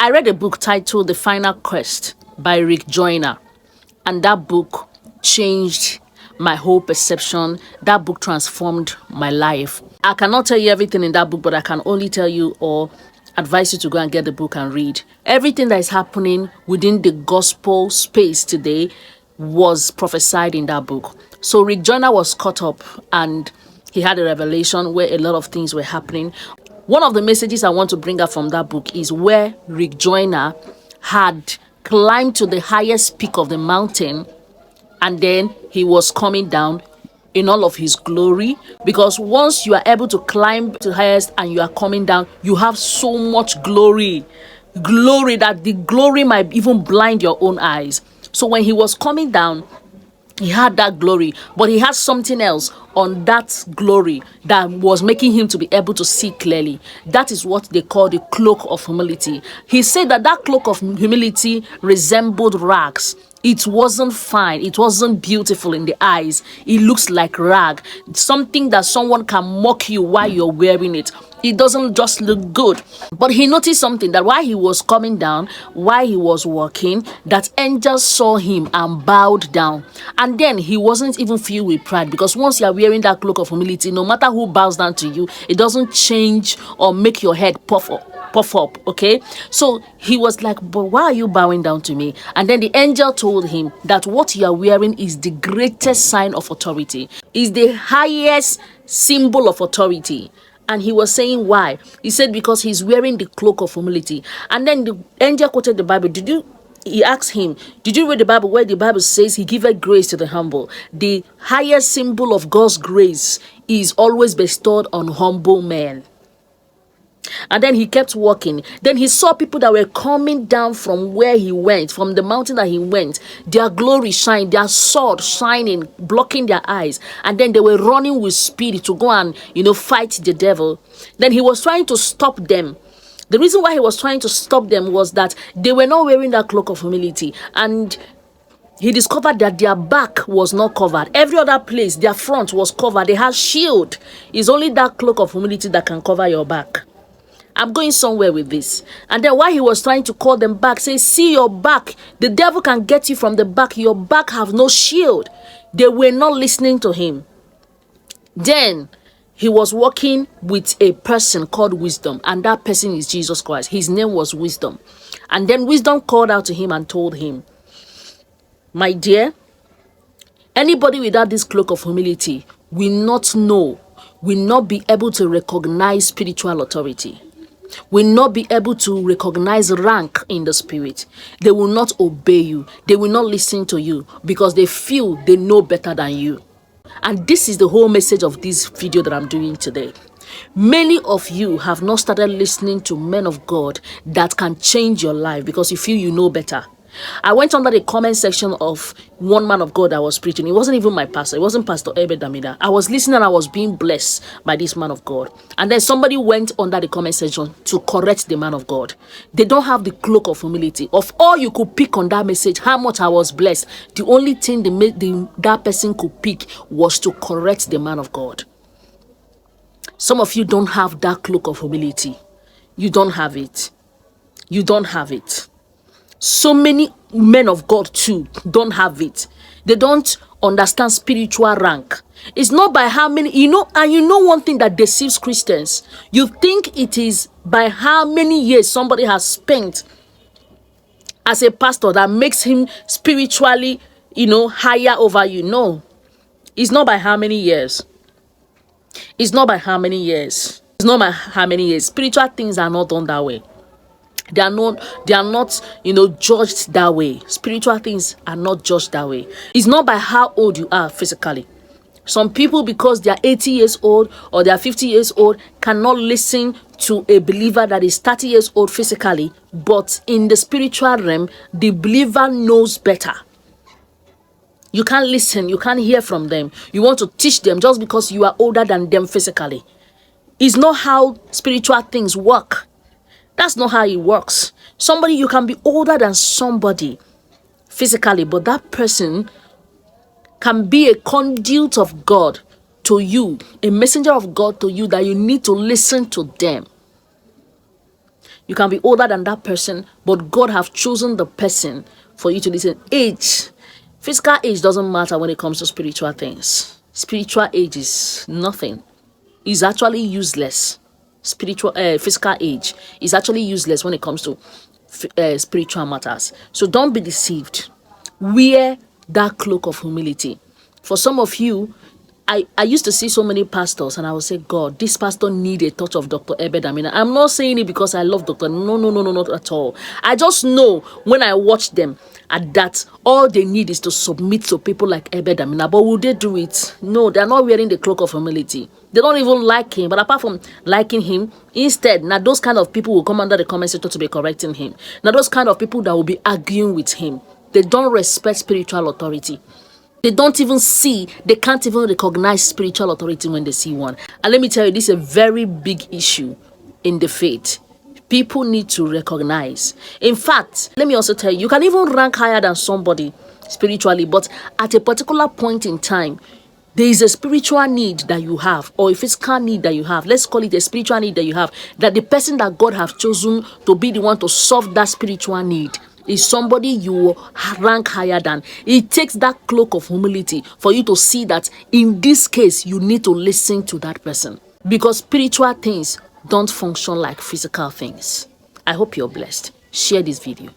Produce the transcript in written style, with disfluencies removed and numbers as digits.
I read a book titled The Final Quest by Rick Joyner, and that book changed my whole perception. That book transformed my life. I cannot tell you everything in that book, but I can only tell you or advise you to go and get the book and read. Everything that is happening within the gospel space today was prophesied in that book. So Rick Joyner was caught up and he had a revelation where a lot of things were happening. One of the messages I want to bring up from that book is where Rick Joyner had climbed to the highest peak of the mountain, and then he was coming down in all of his glory. Because once you are able to climb to the highest and you are coming down, you have so much glory that the glory might even blind your own eyes. So when he was coming down, he had that glory, but he had something else on that glory that was making him to be able to see clearly. That is what they call the cloak of humility. He said that that cloak of humility resembled rags. It wasn't fine. It wasn't beautiful in the eyes. It looks like rag. Something that someone can mock you while you're wearing it. It doesn't just look good. But he noticed something, that while he was coming down, while he was walking, that angels saw him and bowed down. And then he wasn't even filled with pride, because once you are wearing that cloak of humility, no matter who bows down to you, it doesn't change or make your head puff up, okay? So he was like, but why are you bowing down to me? And then the angel told him that what you are wearing is the greatest sign of authority, is the highest symbol of authority. And he was saying why. He said because he's wearing the cloak of humility. And then the angel quoted the Bible. He asked him, did you read the Bible where the Bible says he giveth grace to the humble? The highest symbol of God's grace is always bestowed on humble men. And then he kept walking. Then he saw people that were coming down from where he went, from the mountain that he went. Their glory shined, their sword shining, blocking their eyes. And then they were running with speed to go and, fight the devil. Then he was trying to stop them. The reason why he was trying to stop them was that they were not wearing that cloak of humility. And he discovered that their back was not covered. Every other place, their front was covered. They had shield. It's only that cloak of humility that can cover your back. I'm going somewhere with this. And then while he was trying to call them back, say, see your back. The devil can get you from the back. Your back have no shield. They were not listening to him. Then he was walking with a person called Wisdom. And that person is Jesus Christ. His name was Wisdom. And then Wisdom called out to him and told him, my dear, anybody without this cloak of humility will not be able to recognize spiritual authority, will not be able to recognize rank in the spirit. They will not obey you. They will not listen to you because they feel they know better than you. And this is the whole message of this video that I'm doing today. Many of you have not started listening to men of God that can change your life because you feel you know better. I went under the comment section of one man of God that was preaching. It wasn't even my pastor. It wasn't Pastor Ebed Damida. I was listening and I was being blessed by this man of God. And then somebody went under the comment section to correct the man of God. They don't have the cloak of humility. Of all you could pick on that message, how much I was blessed. The only thing that person could pick was to correct the man of God. Some of you don't have that cloak of humility. You don't have it. You don't have it. So many men of God too don't have it. They don't understand spiritual rank. It's not by how many, and one thing that deceives Christians. You think it is by how many years somebody has spent as a pastor that makes him spiritually, higher over you. No, it's not by how many years. It's not by how many years. It's not by how many years. Spiritual things are not done that way. They are not, judged that way. Spiritual things are not judged that way. It's not by how old you are physically. Some people, because they are 80 years old or they are 50 years old, cannot listen to a believer that is 30 years old physically, but in the spiritual realm, the believer knows better. You can't listen, you can't hear from them. You want to teach them just because you are older than them physically. It's not how spiritual things work. That's not how it works. You can be older than somebody physically, but that person can be a conduit of God to you, a messenger of God to you, that you need to listen to them. You can be older than that person, but God have chosen the person for you to listen. Age, physical age doesn't matter when it comes to spiritual things. Spiritual age is nothing. It's actually useless. Physical age is actually useless when it comes to spiritual matters. So don't be deceived. Wear that cloak of humility. For some of you, I used to see so many pastors and I would say, God, this pastor need a touch of Dr. Ebed Amina. I'm not saying it because I love Dr. No, not at all. I just know when I watch them that all they need is to submit to people like Ebed Amina. But will they do it? No, they're not wearing the cloak of humility. They don't even like him. But apart from liking him, instead, now those kind of people will come under the comment section to be correcting him. Now those kind of people that will be arguing with him. They don't respect spiritual authority. They don't even see, they can't even recognize spiritual authority when they see one. And let me tell you, this is a very big issue in the faith. People need to recognize. In fact, let me also tell you, you can even rank higher than somebody spiritually, but at a particular point in time, there is a spiritual need that you have, or a physical need that you have. Let's call it a spiritual need that you have, that the person that God has chosen to be the one to solve that spiritual need is somebody you rank higher than. It takes that cloak of humility for you to see that in this case, you need to listen to that person, because spiritual things don't function like physical things. I hope you're blessed. Share this video.